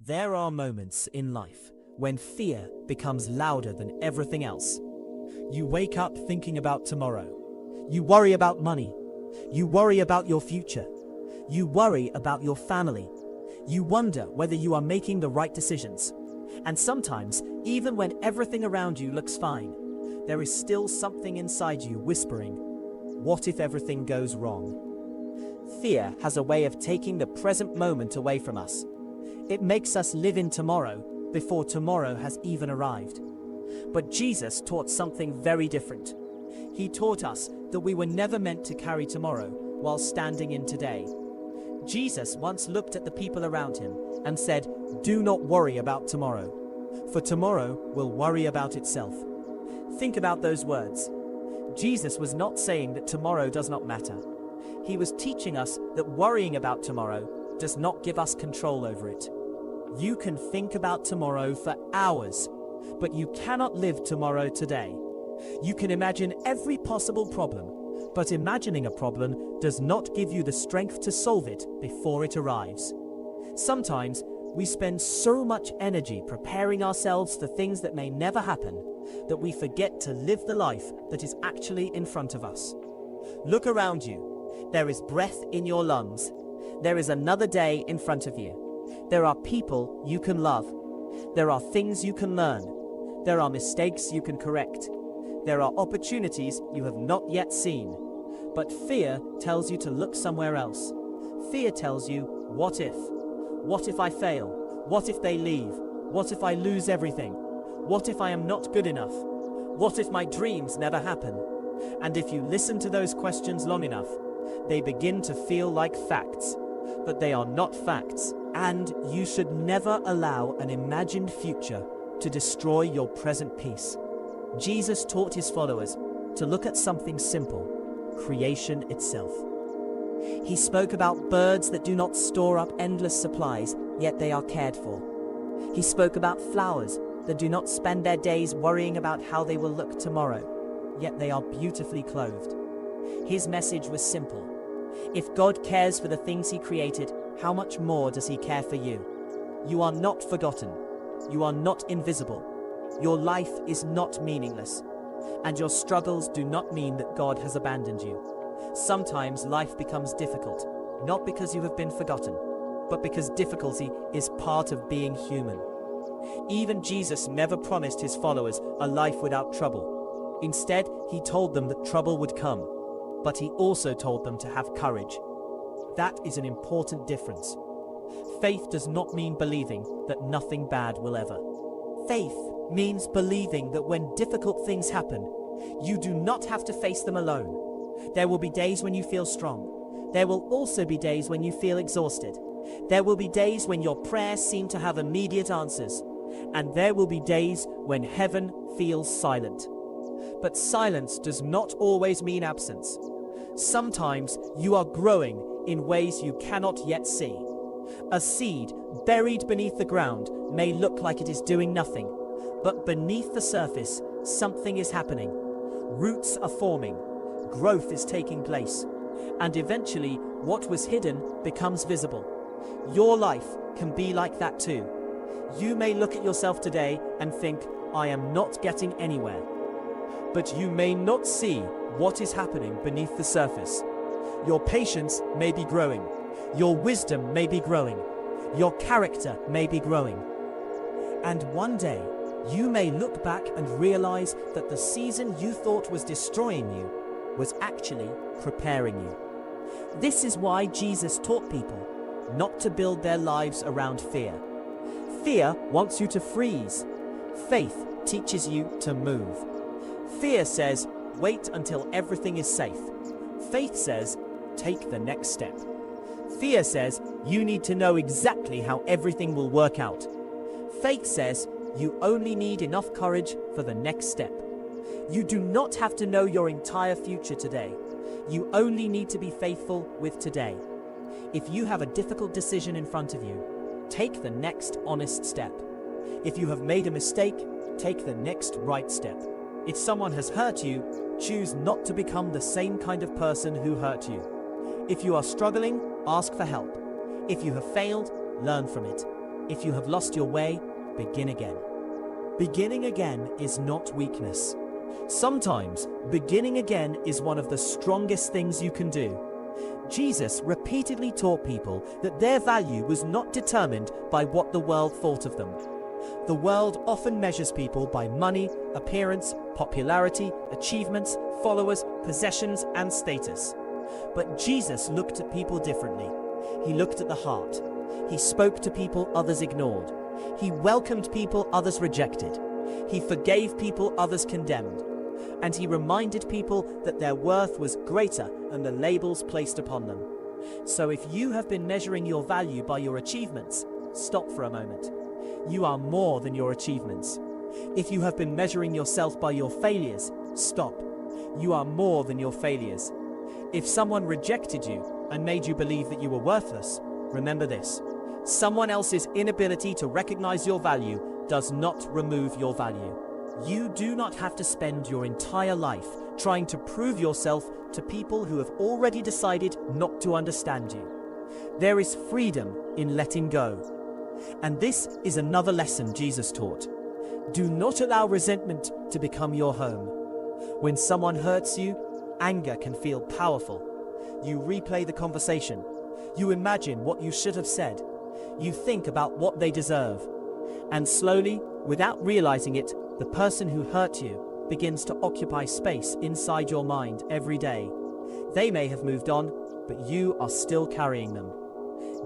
There are moments in life when fear becomes louder than everything else. You wake up thinking about tomorrow. You worry about money. You worry about your future. You worry about your family. You wonder whether you are making the right decisions. And sometimes, even when everything around you looks fine, there is still something inside you whispering, "What if everything goes wrong?" Fear has a way of taking the present moment away from us. It makes us live in tomorrow before tomorrow has even arrived. But Jesus taught something very different. He taught us that we were never meant to carry tomorrow while standing in today. Jesus once looked at the people around him and said, "Do not worry about tomorrow, for tomorrow will worry about itself." Think about those words. Jesus was not saying that tomorrow does not matter. He was teaching us that worrying about tomorrow does not give us control over it. You can think about tomorrow for hours, but you cannot live tomorrow today. You can imagine every possible problem, but imagining a problem does not give you the strength to solve it before it arrives. Sometimes we spend so much energy preparing ourselves for things that may never happen that we forget to live the life that is actually in front of us. Look around you. There is breath in your lungs. There is another day in front of you. There are people you can love. There are things you can learn. There are mistakes you can correct. There are opportunities you have not yet seen. But fear tells you to look somewhere else. Fear tells you, what if? What if I fail? What if they leave? What if I lose everything? What if I am not good enough? What if my dreams never happen? And if you listen to those questions long enough, they begin to feel like facts. But they are not facts. And you should never allow an imagined future to destroy your present peace. Jesus taught his followers to look at something simple, creation itself. He spoke about birds that do not store up endless supplies, yet they are cared for. He spoke about flowers that do not spend their days worrying about how they will look tomorrow, yet they are beautifully clothed. His message was simple. If God cares for the things he created, how much more does he care for you? You are not forgotten. You are not invisible. Your life is not meaningless. And your struggles do not mean that God has abandoned you. Sometimes life becomes difficult, not because you have been forgotten, but because difficulty is part of being human. Even Jesus never promised his followers a life without trouble. Instead, he told them that trouble would come, but he also told them to have courage. That is an important difference. Faith does not mean believing that nothing bad will ever. Faith means believing that when difficult things happen, you do not have to face them alone. There will be days when you feel strong. There will also be days when you feel exhausted. There will be days when your prayers seem to have immediate answers. And there will be days when heaven feels silent. But silence does not always mean absence. Sometimes you are growing in ways you cannot yet see. A seed buried beneath the ground may look like it is doing nothing, but beneath the surface, something is happening. Roots are forming, growth is taking place, and eventually what was hidden becomes visible. Your life can be like that too. You may look at yourself today and think, "I am not getting anywhere." But you may not see what is happening beneath the surface. Your patience may be growing. Your wisdom may be growing. Your character may be growing. And one day, you may look back and realize that the season you thought was destroying you was actually preparing you. This is why Jesus taught people not to build their lives around fear. Fear wants you to freeze. Faith teaches you to move. Fear says, wait until everything is safe. Faith says, take the next step. Fear says, you need to know exactly how everything will work out. Faith says, you only need enough courage for the next step. You do not have to know your entire future today. You only need to be faithful with today. If you have a difficult decision in front of you, take the next honest step. If you have made a mistake, take the next right step. If someone has hurt you, choose not to become the same kind of person who hurt you. If you are struggling, ask for help. If you have failed, learn from it. If you have lost your way, begin again. Beginning again is not weakness. Sometimes, beginning again is one of the strongest things you can do. Jesus repeatedly taught people that their value was not determined by what the world thought of them. The world often measures people by money, appearance, popularity, achievements, followers, possessions, and status. But Jesus looked at people differently. He looked at the heart. He spoke to people others ignored. He welcomed people others rejected. He forgave people others condemned. And he reminded people that their worth was greater than the labels placed upon them. So if you have been measuring your value by your achievements, stop for a moment. You are more than your achievements. If you have been measuring yourself by your failures, stop. You are more than your failures. If someone rejected you and made you believe that you were worthless, remember this: someone else's inability to recognize your value does not remove your value. You do not have to spend your entire life trying to prove yourself to people who have already decided not to understand you. There is freedom in letting go. And this is another lesson Jesus taught. Do not allow resentment to become your home. When someone hurts you, anger can feel powerful. You replay the conversation. You imagine what you should have said. You think about what they deserve. And slowly, without realizing it, the person who hurt you begins to occupy space inside your mind every day. They may have moved on, but you are still carrying them.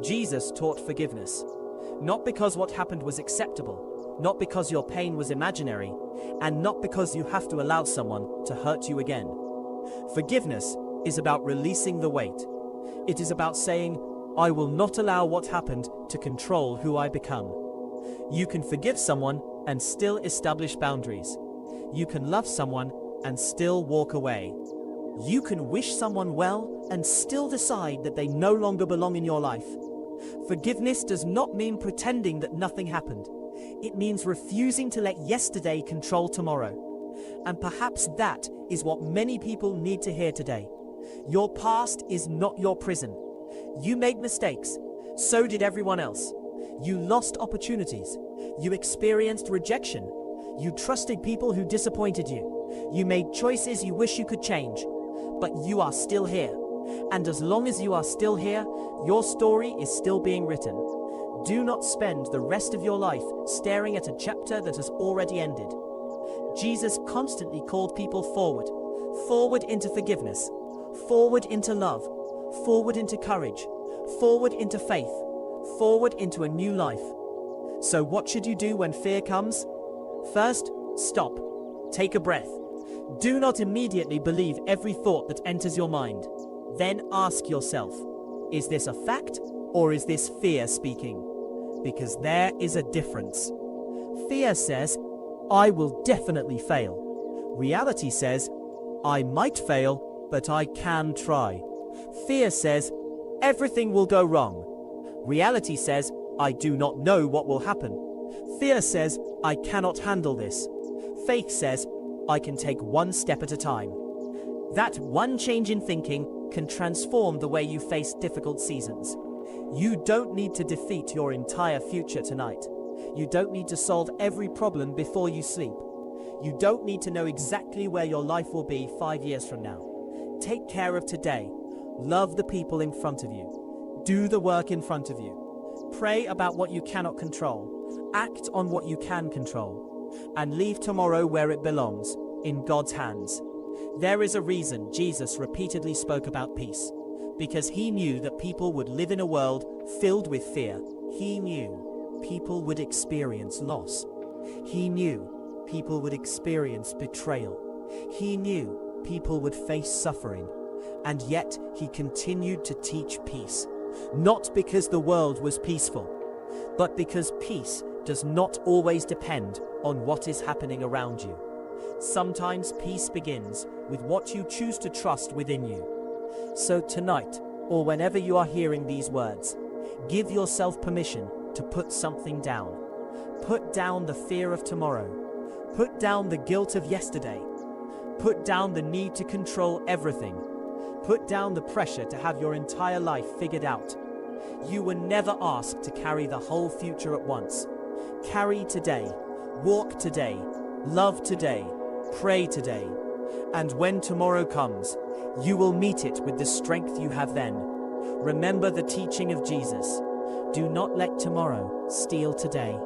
Jesus taught forgiveness. Not because what happened was acceptable, not because your pain was imaginary, and not because you have to allow someone to hurt you again. Forgiveness is about releasing the weight. It is about saying, I will not allow what happened to control who I become. You can forgive someone and still establish boundaries. You can love someone and still walk away. You can wish someone well and still decide that they no longer belong in your life. Forgiveness does not mean pretending that nothing happened. It means refusing to let yesterday control tomorrow. And perhaps that is what many people need to hear today. Your past is not your prison. You made mistakes. So did everyone else. You lost opportunities. You experienced rejection. You trusted people who disappointed you. You made choices you wish you could change. But you are still here. And as long as you are still here, your story is still being written. Do not spend the rest of your life staring at a chapter that has already ended. Jesus constantly called people forward into forgiveness, forward into love, forward into courage, forward into faith, forward into a new life. So what should you do when fear comes? First, stop. Take a breath. Do not immediately believe every thought that enters your mind. Then ask yourself, is this a fact or is this fear speaking? Because there is a difference. Fear says, I will definitely fail. Reality says, I might fail, but I can try. Fear says, everything will go wrong. Reality says, I do not know what will happen. Fear says, I cannot handle this. Faith says, I can take one step at a time. That one change in thinking can transform the way you face difficult seasons. You don't need to defeat your entire future tonight. You don't need to solve every problem before you sleep. You don't need to know exactly where your life will be 5 years from now. Take care of today. Love the people in front of you. Do the work in front of you. Pray about what you cannot control. Act on what you can control. And leave tomorrow where it belongs, in God's hands. There is a reason Jesus repeatedly spoke about peace. Because he knew that people would live in a world filled with fear. He knew people would experience loss. He knew people would experience betrayal. He knew people would face suffering. And yet he continued to teach peace. Not because the world was peaceful, but because peace does not always depend on what is happening around you. Sometimes peace begins with what you choose to trust within you. So tonight, or whenever you are hearing these words, give yourself permission to put something down. Put down the fear of tomorrow. Put down the guilt of yesterday. Put down the need to control everything. Put down the pressure to have your entire life figured out. You were never asked to carry the whole future at once. Carry today, walk today, love today, pray today. And when tomorrow comes, you will meet it with the strength you have then. Remember the teaching of Jesus. Do not let tomorrow steal today.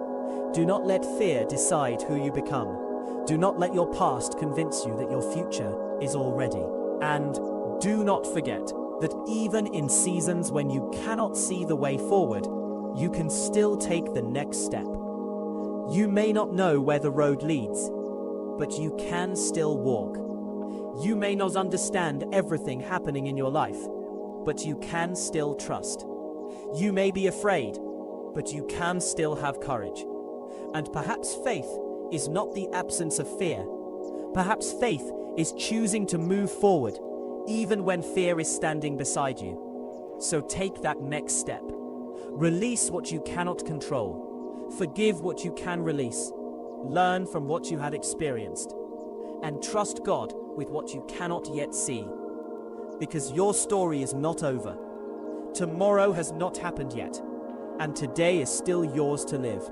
Do not let fear decide who you become. Do not let your past convince you that your future is already. And do not forget that even in seasons when you cannot see the way forward, you can still take the next step. You may not know where the road leads, but you can still walk. You may not understand everything happening in your life, but you can still trust. You may be afraid, but you can still have courage. And perhaps faith is not the absence of fear. Perhaps faith is choosing to move forward, even when fear is standing beside you. So take that next step. Release what you cannot control. Forgive what you can release. Learn from what you had experienced. And trust God with what you cannot yet see. Because your story is not over. Tomorrow has not happened yet, and today is still yours to live.